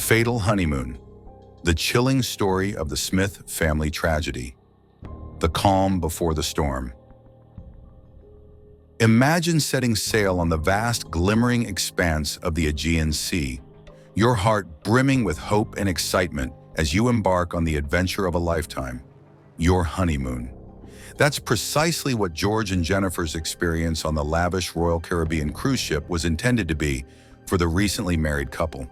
Fatal Honeymoon, the chilling story of the Smith family tragedy. The calm before the storm. Imagine setting sail on the vast, glimmering expanse of the Aegean Sea, your heart brimming with hope and excitement as you embark on the adventure of a lifetime, your honeymoon. That's precisely what George and Jennifer's experience on the lavish Royal Caribbean cruise ship was intended to be for the recently married couple.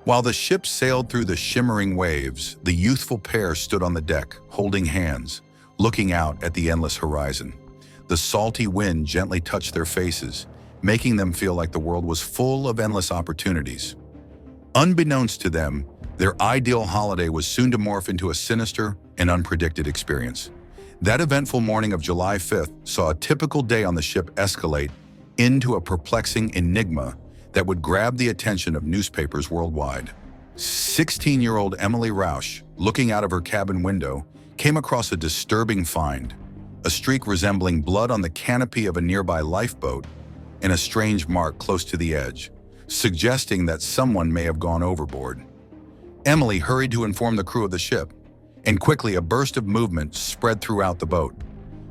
While the ship sailed through the shimmering waves, the youthful pair stood on the deck, holding hands, looking out at the endless horizon. The salty wind gently touched their faces, making them feel like the world was full of endless opportunities. Unbeknownst to them, their ideal holiday was soon to morph into a sinister and unpredicted experience. That eventful morning of July 5th saw a typical day on the ship escalate into a perplexing enigma that would grab the attention of newspapers worldwide. 16-year-old Emily Rausch, looking out of her cabin window, came across a disturbing find: a streak resembling blood on the canopy of a nearby lifeboat and a strange mark close to the edge, suggesting that someone may have gone overboard. Emily hurried to inform the crew of the ship, and quickly a burst of movement spread throughout the boat.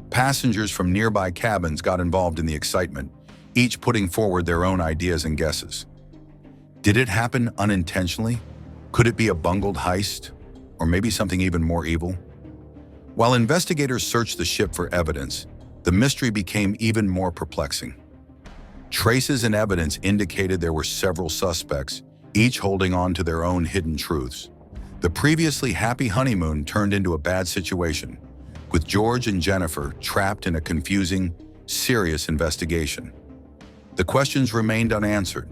Passengers from nearby cabins got involved in the excitement, each putting forward their own ideas and guesses. Did it happen unintentionally? Could it be a bungled heist? Or maybe something even more evil? While investigators searched the ship for evidence, the mystery became even more perplexing. Traces and evidence indicated there were several suspects, each holding on to their own hidden truths. The previously happy honeymoon turned into a bad situation, with George and Jennifer trapped in a confusing, serious investigation. The questions remained unanswered.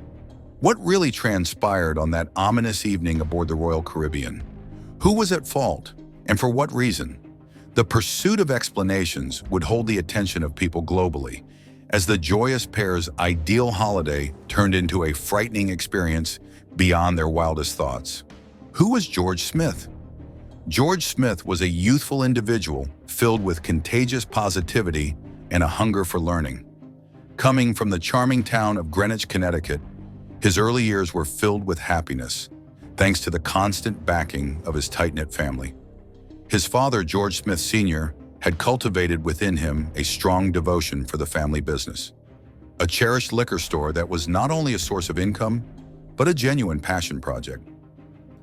What really transpired on that ominous evening aboard the Royal Caribbean? Who was at fault, and for what reason? The pursuit of explanations would hold the attention of people globally, as the joyous pair's ideal holiday turned into a frightening experience beyond their wildest thoughts. Who was George Smith? George Smith was a youthful individual filled with contagious positivity and a hunger for learning. Coming from the charming town of Greenwich, Connecticut, his early years were filled with happiness, thanks to the constant backing of his tight-knit family. His father, George Smith Sr., had cultivated within him a strong devotion for the family business, a cherished liquor store that was not only a source of income, but a genuine passion project.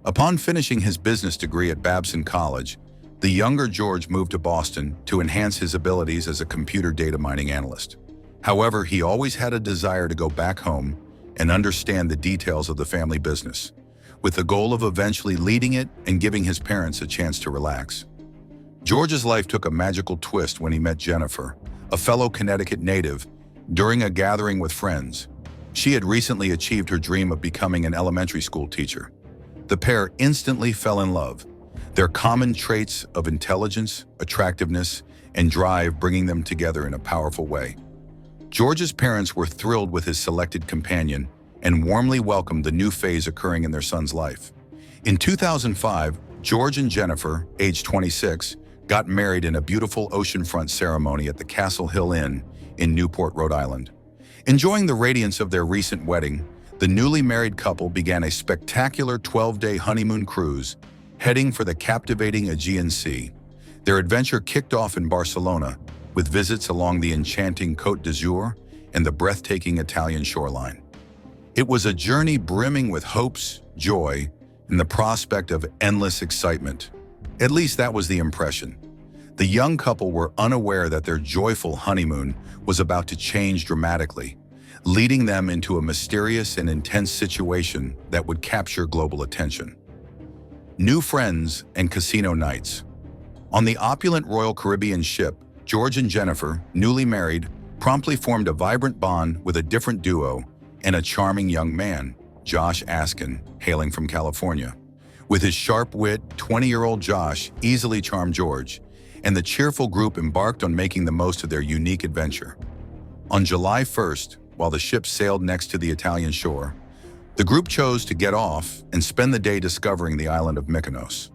Upon finishing his business degree at Babson College, the younger George moved to Boston to enhance his abilities as a computer data mining analyst. However, he always had a desire to go back home and understand the details of the family business, with the goal of eventually leading it and giving his parents a chance to relax. George's life took a magical twist when he met Jennifer, a fellow Connecticut native, during a gathering with friends. She had recently achieved her dream of becoming an elementary school teacher. The pair instantly fell in love, their common traits of intelligence, attractiveness, and drive bringing them together in a powerful way. George's parents were thrilled with his selected companion and warmly welcomed the new phase occurring in their son's life. In 2005, George and Jennifer, aged 26, got married in a beautiful oceanfront ceremony at the Castle Hill Inn in Newport, Rhode Island. Enjoying the radiance of their recent wedding, the newly married couple began a spectacular 12-day honeymoon cruise, heading for the captivating Aegean Sea. Their adventure kicked off in Barcelona, with visits along the enchanting Côte d'Azur and the breathtaking Italian shoreline. It was a journey brimming with hopes, joy, and the prospect of endless excitement. At least that was the impression. The young couple were unaware that their joyful honeymoon was about to change dramatically, leading them into a mysterious and intense situation that would capture global attention. New friends and casino nights. On the opulent Royal Caribbean ship, George and Jennifer, newly married, promptly formed a vibrant bond with a different duo and a charming young man, Josh Askin, hailing from California. With his sharp wit, 20-year-old Josh easily charmed George, and the cheerful group embarked on making the most of their unique adventure. On July 1st, while the ship sailed next to the Italian shore, the group chose to get off and spend the day discovering the island of Mykonos.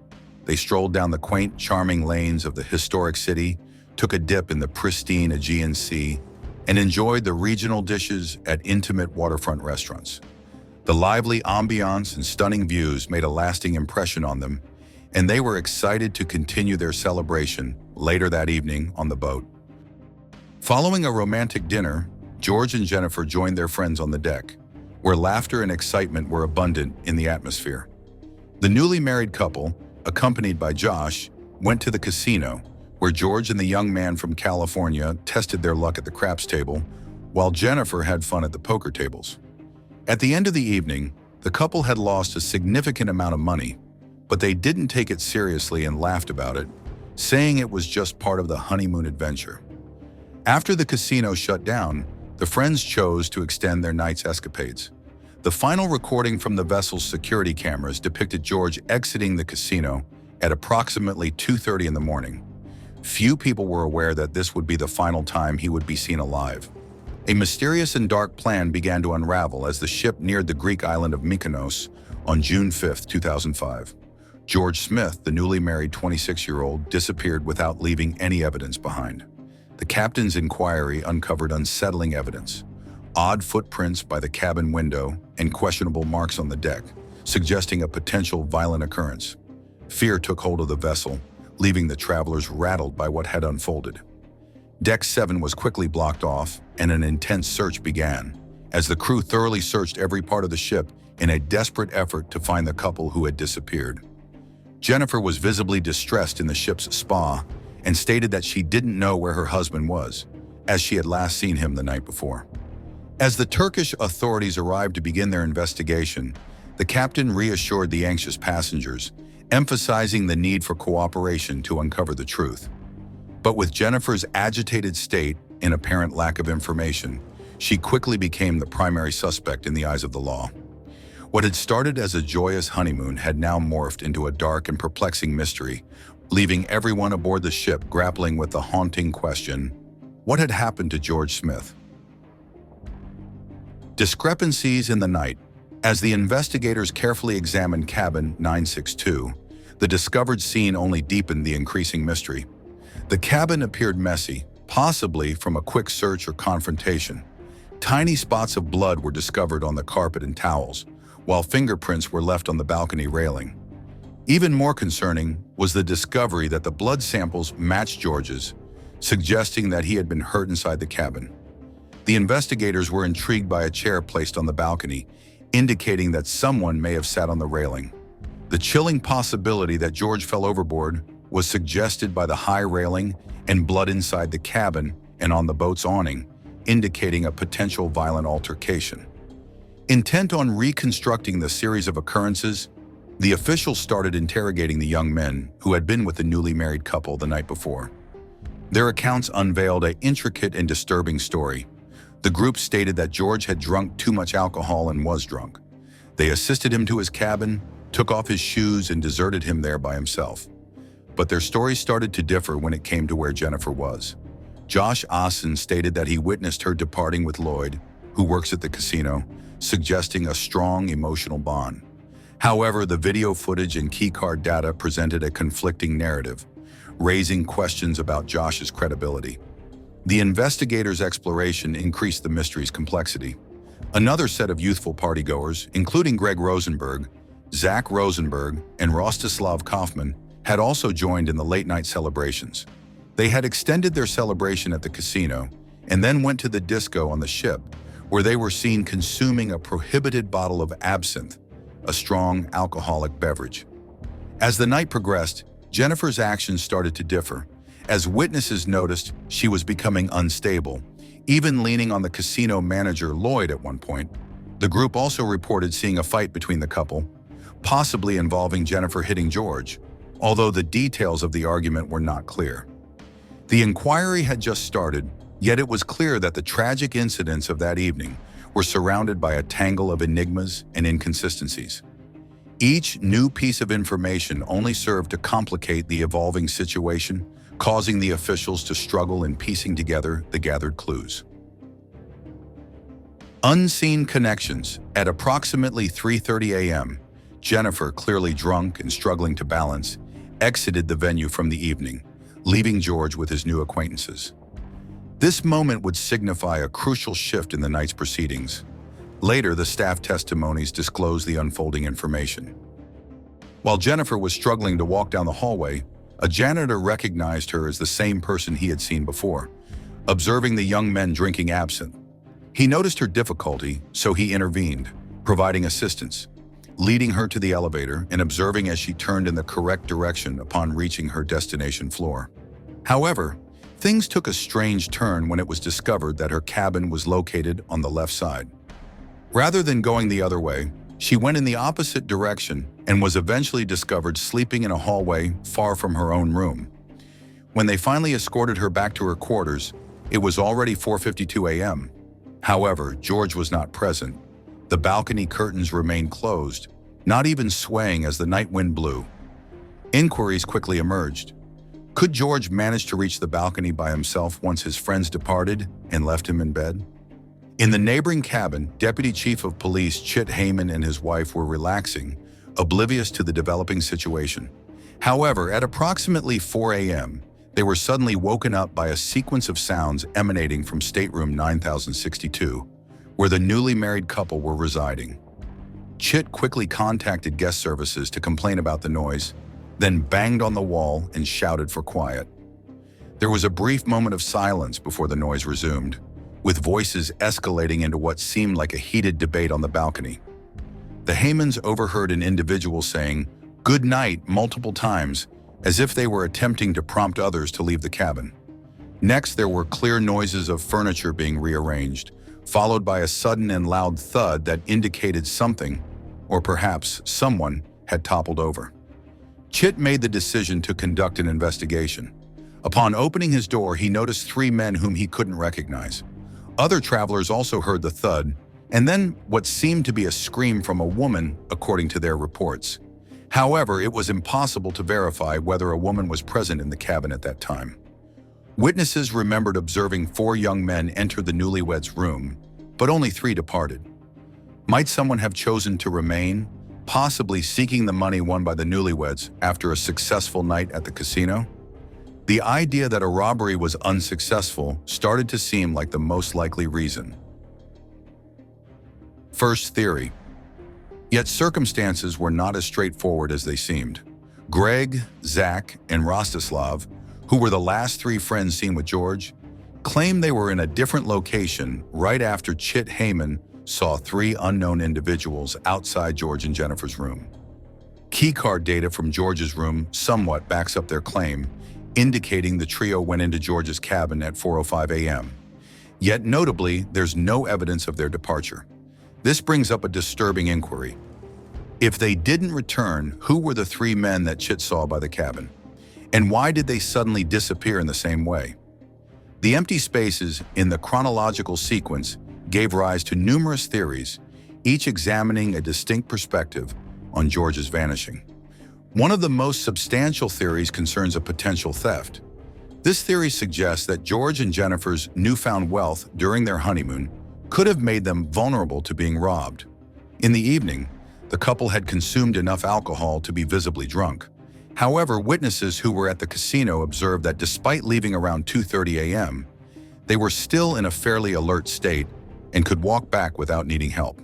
They strolled down the quaint, charming lanes of the historic city, took a dip in the pristine Aegean Sea, and enjoyed the regional dishes at intimate waterfront restaurants. The lively ambiance and stunning views made a lasting impression on them, and they were excited to continue their celebration later that evening on the boat. Following a romantic dinner, George and Jennifer joined their friends on the deck, where laughter and excitement were abundant in the atmosphere. The newly married couple, accompanied by Josh, went to the casino, where George and the young man from California tested their luck at the craps table, while Jennifer had fun at the poker tables. At the end of the evening, the couple had lost a significant amount of money, but they didn't take it seriously and laughed about it, saying it was just part of the honeymoon adventure. After the casino shut down, the friends chose to extend their night's escapades. The final recording from the vessel's security cameras depicted George exiting the casino at approximately 2:30 in the morning. Few people were aware that this would be the final time he would be seen alive. A mysterious and dark plan began to unravel as the ship neared the Greek island of Mykonos on June 5, 2005. George Smith, the newly married 26-year-old, disappeared without leaving any evidence behind. The captain's inquiry uncovered unsettling evidence: odd footprints by the cabin window and questionable marks on the deck, suggesting a potential violent occurrence. Fear took hold of the vessel, leaving the travelers rattled by what had unfolded. Deck 7 was quickly blocked off, and an intense search began, as the crew thoroughly searched every part of the ship in a desperate effort to find the couple who had disappeared. Jennifer was visibly distressed in the ship's spa and stated that she didn't know where her husband was, as she had last seen him the night before. As the Turkish authorities arrived to begin their investigation, the captain reassured the anxious passengers, emphasizing the need for cooperation to uncover the truth. But with Jennifer's agitated state and apparent lack of information, she quickly became the primary suspect in the eyes of the law. What had started as a joyous honeymoon had now morphed into a dark and perplexing mystery, leaving everyone aboard the ship grappling with the haunting question: what had happened to George Smith? Discrepancies in the night. As the investigators carefully examined cabin 962, the discovered scene only deepened the increasing mystery. The cabin appeared messy, possibly from a quick search or confrontation. Tiny spots of blood were discovered on the carpet and towels, while fingerprints were left on the balcony railing. Even more concerning was the discovery that the blood samples matched George's, suggesting that he had been hurt inside the cabin. The investigators were intrigued by a chair placed on the balcony, indicating that someone may have sat on the railing. The chilling possibility that George fell overboard was suggested by the high railing and blood inside the cabin and on the boat's awning, indicating a potential violent altercation. Intent on reconstructing the series of occurrences, the officials started interrogating the young men who had been with the newly married couple the night before. Their accounts unveiled an intricate and disturbing story. The group stated that George had drunk too much alcohol and was drunk. They assisted him to his cabin, took off his shoes, and deserted him there by himself. But their stories started to differ when it came to where Jennifer was. Josh Austin stated that he witnessed her departing with Lloyd, who works at the casino, suggesting a strong emotional bond. However, the video footage and keycard data presented a conflicting narrative, raising questions about Josh's credibility. The investigators' exploration increased the mystery's complexity. Another set of youthful partygoers, including Greg Rosenberg, Zach Rosenberg, and Rostislav Kaufman, had also joined in the late-night celebrations. They had extended their celebration at the casino and then went to the disco on the ship, where they were seen consuming a prohibited bottle of absinthe, a strong alcoholic beverage. As the night progressed, Jennifer's actions started to differ. As witnesses noticed, she was becoming unstable, even leaning on the casino manager Lloyd at one point. The group also reported seeing a fight between the couple, possibly involving Jennifer hitting George, although the details of the argument were not clear. The inquiry had just started, yet it was clear that the tragic incidents of that evening were surrounded by a tangle of enigmas and inconsistencies. Each new piece of information only served to complicate the evolving situation, causing the officials to struggle in piecing together the gathered clues. Unseen connections. At approximately 3:30 a.m., Jennifer, clearly drunk and struggling to balance, exited the venue from the evening, leaving George with his new acquaintances. This moment would signify a crucial shift in the night's proceedings. Later, the staff testimonies disclosed the unfolding information. While Jennifer was struggling to walk down the hallway, a janitor recognized her as the same person he had seen before, observing the young men drinking absinthe. He noticed her difficulty, so he intervened, providing assistance, leading her to the elevator and observing as she turned in the correct direction upon reaching her destination floor. However, things took a strange turn when it was discovered that her cabin was located on the left side. Rather than going the other way, she went in the opposite direction and was eventually discovered sleeping in a hallway far from her own room. When they finally escorted her back to her quarters, it was already 4:52 a.m. However, George was not present. The balcony curtains remained closed, not even swaying as the night wind blew. Inquiries quickly emerged. Could George manage to reach the balcony by himself once his friends departed and left him in bed? In the neighboring cabin, Deputy Chief of Police Chit Heyman and his wife were relaxing, oblivious to the developing situation. However, at approximately 4 a.m., they were suddenly woken up by a sequence of sounds emanating from stateroom 9062, where the newly married couple were residing. Chit quickly contacted guest services to complain about the noise, then banged on the wall and shouted for quiet. There was a brief moment of silence before the noise resumed, with voices escalating into what seemed like a heated debate on the balcony. The Heymans overheard an individual saying, "Good night," multiple times, as if they were attempting to prompt others to leave the cabin. Next, there were clear noises of furniture being rearranged, followed by a sudden and loud thud that indicated something, or perhaps someone, had toppled over. Chit made the decision to conduct an investigation. Upon opening his door, he noticed 3 men whom he couldn't recognize. Other travelers also heard the thud, and then what seemed to be a scream from a woman, according to their reports. However, it was impossible to verify whether a woman was present in the cabin at that time. Witnesses remembered observing 4 young men enter the newlyweds' room, but only 3 departed. Might someone have chosen to remain, possibly seeking the money won by the newlyweds after a successful night at the casino? The idea that a robbery was unsuccessful started to seem like the most likely reason. First theory. Yet circumstances were not as straightforward as they seemed. Greg, Zach, and Rostislav, who were the last 3 friends seen with George, claimed they were in a different location right after Chit Heyman saw 3 unknown individuals outside George and Jennifer's room. Keycard data from George's room somewhat backs up their claim, indicating the trio went into George's cabin at 4:05 a.m. Yet notably, there's no evidence of their departure. This brings up a disturbing inquiry. If they didn't return, who were the 3 men that Chit saw by the cabin? And why did they suddenly disappear in the same way? The empty spaces in the chronological sequence gave rise to numerous theories, each examining a distinct perspective on George's vanishing. One of the most substantial theories concerns a potential theft. This theory suggests that George and Jennifer's newfound wealth during their honeymoon could have made them vulnerable to being robbed. In the evening, the couple had consumed enough alcohol to be visibly drunk. However, witnesses who were at the casino observed that despite leaving around 2:30 a.m., they were still in a fairly alert state and could walk back without needing help.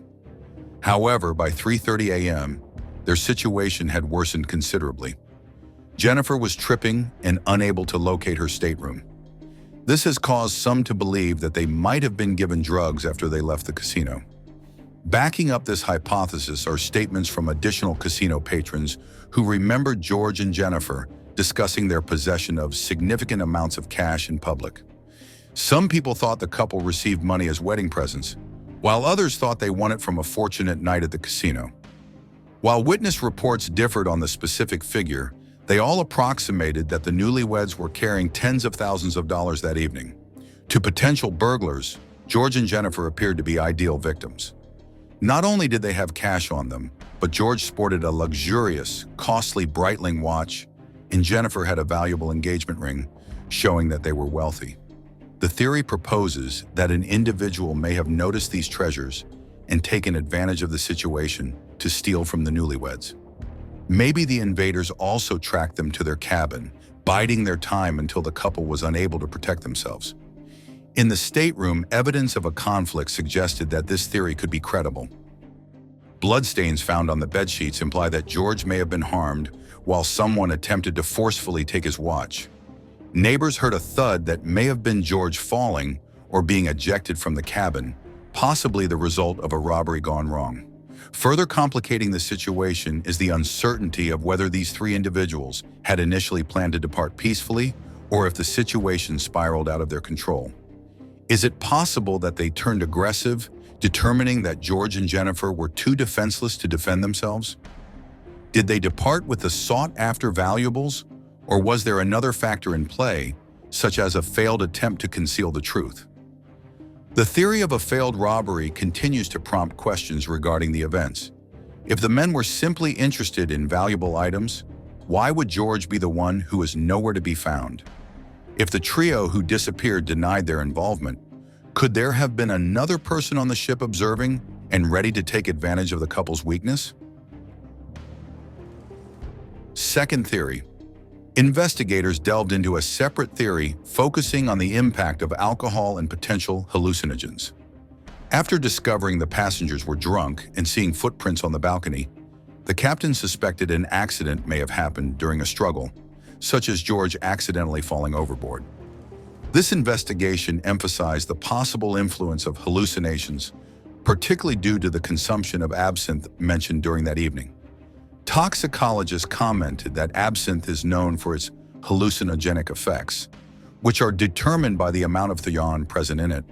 However, by 3:30 a.m., their situation had worsened considerably. Jennifer was tripping and unable to locate her stateroom. This has caused some to believe that they might have been given drugs after they left the casino. Backing up this hypothesis are statements from additional casino patrons who remembered George and Jennifer discussing their possession of significant amounts of cash in public. Some people thought the couple received money as wedding presents, while others thought they won it from a fortunate night at the casino. While witness reports differed on the specific figure, they all approximated that the newlyweds were carrying tens of thousands of dollars that evening. To potential burglars, George and Jennifer appeared to be ideal victims. Not only did they have cash on them, but George sported a luxurious, costly Breitling watch, and Jennifer had a valuable engagement ring, showing that they were wealthy. The theory proposes that an individual may have noticed these treasures and taken advantage of the situation to steal from the newlyweds. Maybe the invaders also tracked them to their cabin, biding their time until the couple was unable to protect themselves. In the stateroom, evidence of a conflict suggested that this theory could be credible. Bloodstains found on the bedsheets imply that George may have been harmed while someone attempted to forcefully take his watch. Neighbors heard a thud that may have been George falling or being ejected from the cabin, possibly the result of a robbery gone wrong. Further complicating the situation is the uncertainty of whether these three individuals had initially planned to depart peacefully or if the situation spiraled out of their control. Is it possible that they turned aggressive, determining that George and Jennifer were too defenseless to defend themselves? Did they depart with the sought-after valuables, or was there another factor in play, such as a failed attempt to conceal the truth? The theory of a failed robbery continues to prompt questions regarding the events. If the men were simply interested in valuable items, why would George be the one who was nowhere to be found? If the trio who disappeared denied their involvement, could there have been another person on the ship observing and ready to take advantage of the couple's weakness? Second theory. Investigators delved into a separate theory focusing on the impact of alcohol and potential hallucinogens. After discovering the passengers were drunk and seeing footprints on the balcony, the captain suspected an accident may have happened during a struggle, such as George accidentally falling overboard. This investigation emphasized the possible influence of hallucinations, particularly due to the consumption of absinthe mentioned during that evening. Toxicologists commented that absinthe is known for its hallucinogenic effects, which are determined by the amount of theon present in it.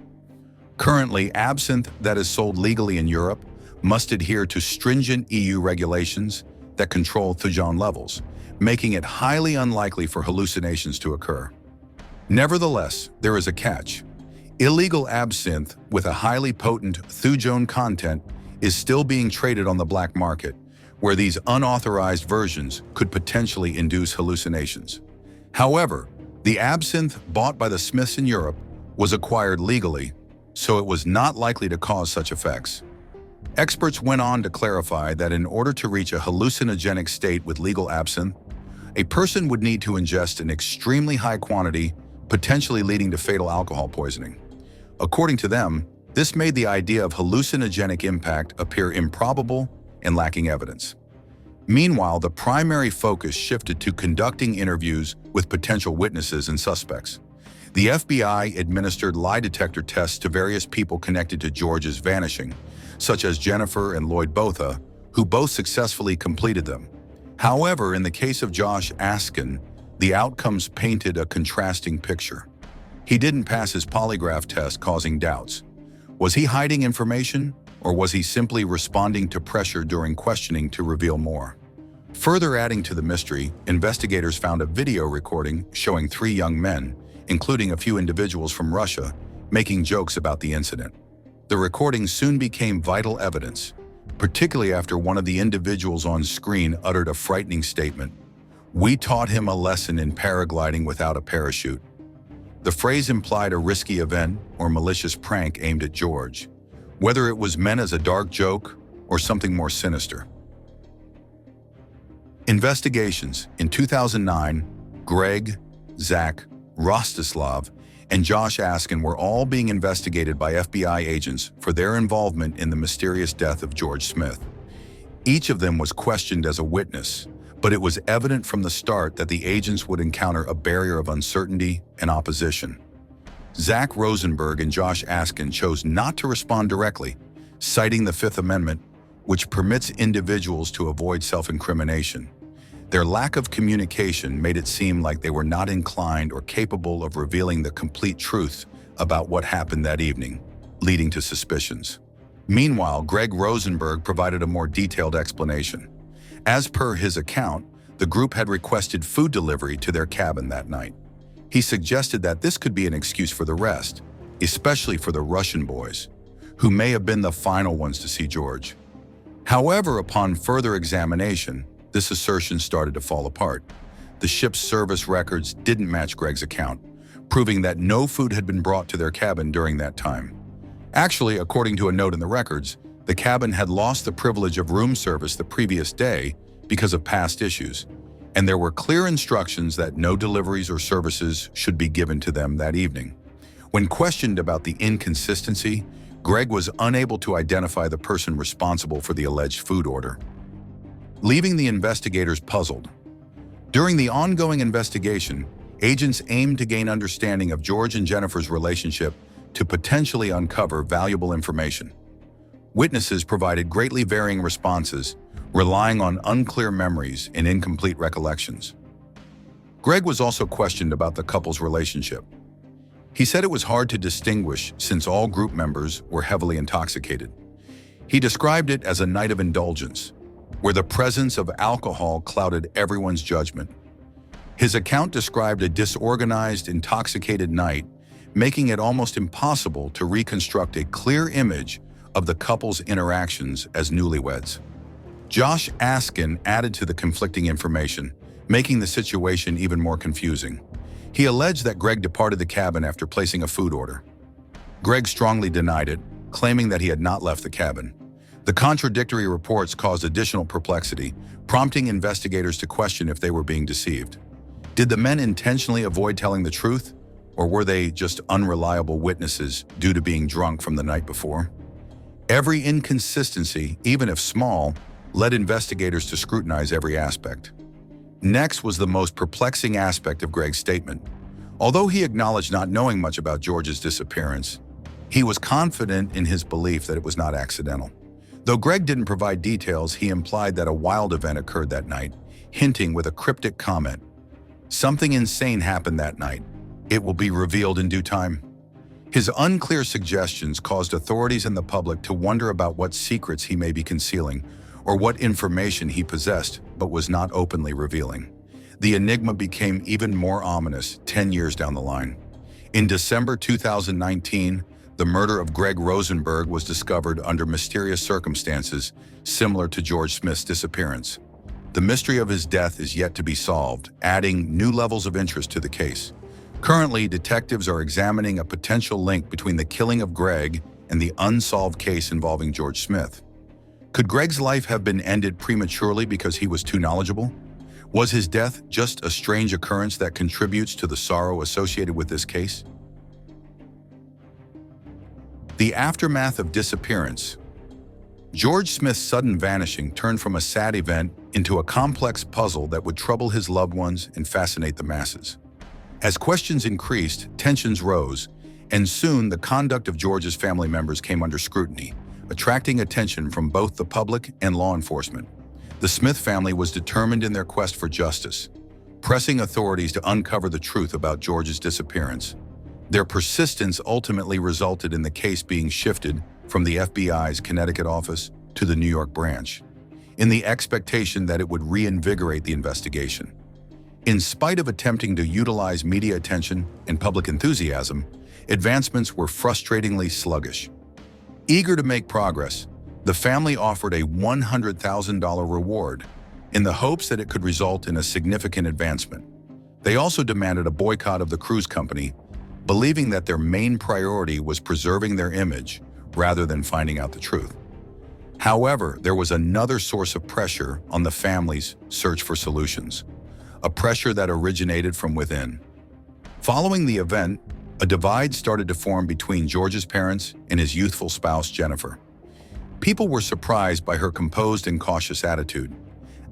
Currently, absinthe that is sold legally in Europe must adhere to stringent EU regulations that control theon levels, making it highly unlikely for hallucinations to occur. Nevertheless, there is a catch. Illegal absinthe with a highly potent theon content is still being traded on the black market, where these unauthorized versions could potentially induce hallucinations. However, the absinthe bought by the Smiths in Europe was acquired legally, so it was not likely to cause such effects. Experts went on to clarify that in order to reach a hallucinogenic state with legal absinthe, a person would need to ingest an extremely high quantity, potentially leading to fatal alcohol poisoning. According to them, this made the idea of hallucinogenic impact appear improbable and lacking evidence. Meanwhile, the primary focus shifted to conducting interviews with potential witnesses and suspects. The FBI administered lie detector tests to various people connected to George's vanishing, such as Jennifer and Lloyd Botha, who both successfully completed them. However, in the case of Josh Askin, the outcomes painted a contrasting picture. He didn't pass his polygraph test, causing doubts. Was he hiding information, or was he simply responding to pressure during questioning to reveal more? Further adding to the mystery, investigators found a video recording showing three young men, including a few individuals from Russia, making jokes about the incident. The recording soon became vital evidence, particularly after one of the individuals on screen uttered a frightening statement. "We taught him a lesson in paragliding without a parachute." The phrase implied a risky event or malicious prank aimed at George, whether it was meant as a dark joke or something more sinister. Investigations. In 2009, Greg, Zach, Rostislav, and Josh Askin were all being investigated by FBI agents for their involvement in the mysterious death of George Smith. Each of them was questioned as a witness, but it was evident from the start that the agents would encounter a barrier of uncertainty and opposition. Zach Rosenberg and Josh Askin chose not to respond directly, citing the Fifth Amendment, which permits individuals to avoid self-incrimination. Their lack of communication made it seem like they were not inclined or capable of revealing the complete truth about what happened that evening, leading to suspicions. Meanwhile, Greg Rosenberg provided a more detailed explanation. As per his account, the group had requested food delivery to their cabin that night. He suggested that this could be an excuse for the rest, especially for the Russian boys, who may have been the final ones to see George. However, upon further examination, this assertion started to fall apart. The ship's service records didn't match Greg's account, proving that no food had been brought to their cabin during that time. Actually, according to a note in the records, the cabin had lost the privilege of room service the previous day because of past issues, and there were clear instructions that no deliveries or services should be given to them that evening. When questioned about the inconsistency, Greg was unable to identify the person responsible for the alleged food order, leaving the investigators puzzled. During the ongoing investigation, agents aimed to gain understanding of George and Jennifer's relationship to potentially uncover valuable information. Witnesses provided greatly varying responses, relying on unclear memories and incomplete recollections. Greg was also questioned about the couple's relationship. He said it was hard to distinguish since all group members were heavily intoxicated. He described it as a night of indulgence, where the presence of alcohol clouded everyone's judgment. His account described a disorganized, intoxicated night, making it almost impossible to reconstruct a clear image of the couple's interactions as newlyweds. Josh Askin added to the conflicting information, making the situation even more confusing. He alleged that Greg departed the cabin after placing a food order. Greg strongly denied it, claiming that he had not left the cabin. The contradictory reports caused additional perplexity, prompting investigators to question if they were being deceived. Did the men intentionally avoid telling the truth, or were they just unreliable witnesses due to being drunk from the night before? Every inconsistency, even if small, led investigators to scrutinize every aspect. Next was the most perplexing aspect of Greg's statement. Although he acknowledged not knowing much about George's disappearance, he was confident in his belief that it was not accidental. Though Greg didn't provide details, he implied that a wild event occurred that night, hinting with a cryptic comment, "Something insane happened that night. It will be revealed in due time." His unclear suggestions caused authorities and the public to wonder about what secrets he may be concealing, or what information he possessed but was not openly revealing. The enigma became even more ominous 10 years down the line. In December 2019, the murder of Greg Rosenberg was discovered under mysterious circumstances similar to George Smith's disappearance. The mystery of his death is yet to be solved, adding new levels of interest to the case. Currently, detectives are examining a potential link between the killing of Greg and the unsolved case involving George Smith. Could Greg's life have been ended prematurely because he was too knowledgeable? Was his death just a strange occurrence that contributes to the sorrow associated with this case? The aftermath of disappearance. George Smith's sudden vanishing turned from a sad event into a complex puzzle that would trouble his loved ones and fascinate the masses. As questions increased, tensions rose, and soon the conduct of George's family members came under scrutiny, attracting attention from both the public and law enforcement. The Smith family was determined in their quest for justice, pressing authorities to uncover the truth about George's disappearance. Their persistence ultimately resulted in the case being shifted from the FBI's Connecticut office to the New York branch, in the expectation that it would reinvigorate the investigation. In spite of attempting to utilize media attention and public enthusiasm, advancements were frustratingly sluggish. Eager to make progress, the family offered a $100,000 reward in the hopes that it could result in a significant advancement. They also demanded a boycott of the cruise company, believing that their main priority was preserving their image rather than finding out the truth. However, there was another source of pressure on the family's search for solutions, a pressure that originated from within. Following the event, a divide started to form between George's parents and his youthful spouse, Jennifer. People were surprised by her composed and cautious attitude.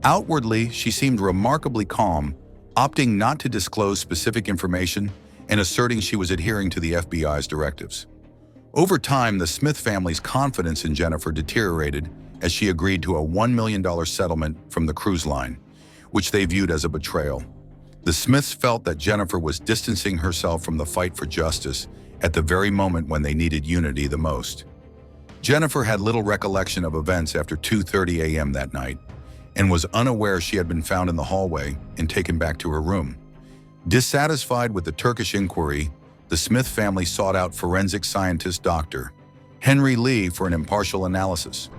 Outwardly, she seemed remarkably calm, opting not to disclose specific information and asserting she was adhering to the FBI's directives. Over time, the Smith family's confidence in Jennifer deteriorated as she agreed to a $1 million settlement from the cruise line, which they viewed as a betrayal. The Smiths felt that Jennifer was distancing herself from the fight for justice at the very moment when they needed unity the most. Jennifer had little recollection of events after 2:30 a.m. that night and was unaware she had been found in the hallway and taken back to her room. Dissatisfied with the Turkish inquiry, the Smith family sought out forensic scientist Dr. Henry Lee for an impartial analysis.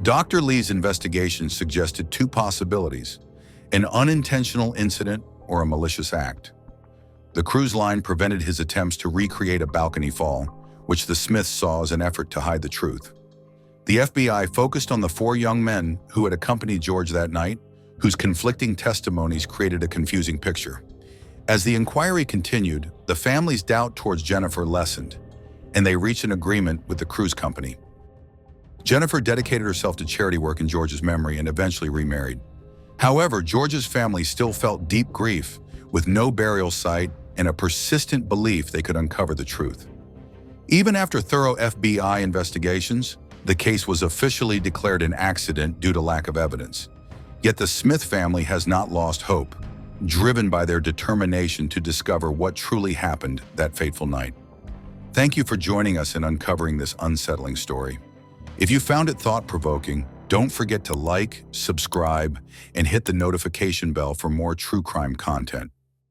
Dr. Lee's investigation suggested two possibilities: an unintentional incident or a malicious act. The cruise line prevented his attempts to recreate a balcony fall, which the Smiths saw as an effort to hide the truth. The FBI focused on the 4 young men who had accompanied George that night, whose conflicting testimonies created a confusing picture. As the inquiry continued, the family's doubt towards Jennifer lessened, and they reached an agreement with the cruise company. Jennifer dedicated herself to charity work in George's memory and eventually remarried. However, George's family still felt deep grief, with no burial site and a persistent belief they could uncover the truth. Even after thorough FBI investigations, the case was officially declared an accident due to lack of evidence. Yet the Smith family has not lost hope, driven by their determination to discover what truly happened that fateful night. Thank you for joining us in uncovering this unsettling story. If you found it thought-provoking, don't forget to like, subscribe, and hit the notification bell for more true crime content.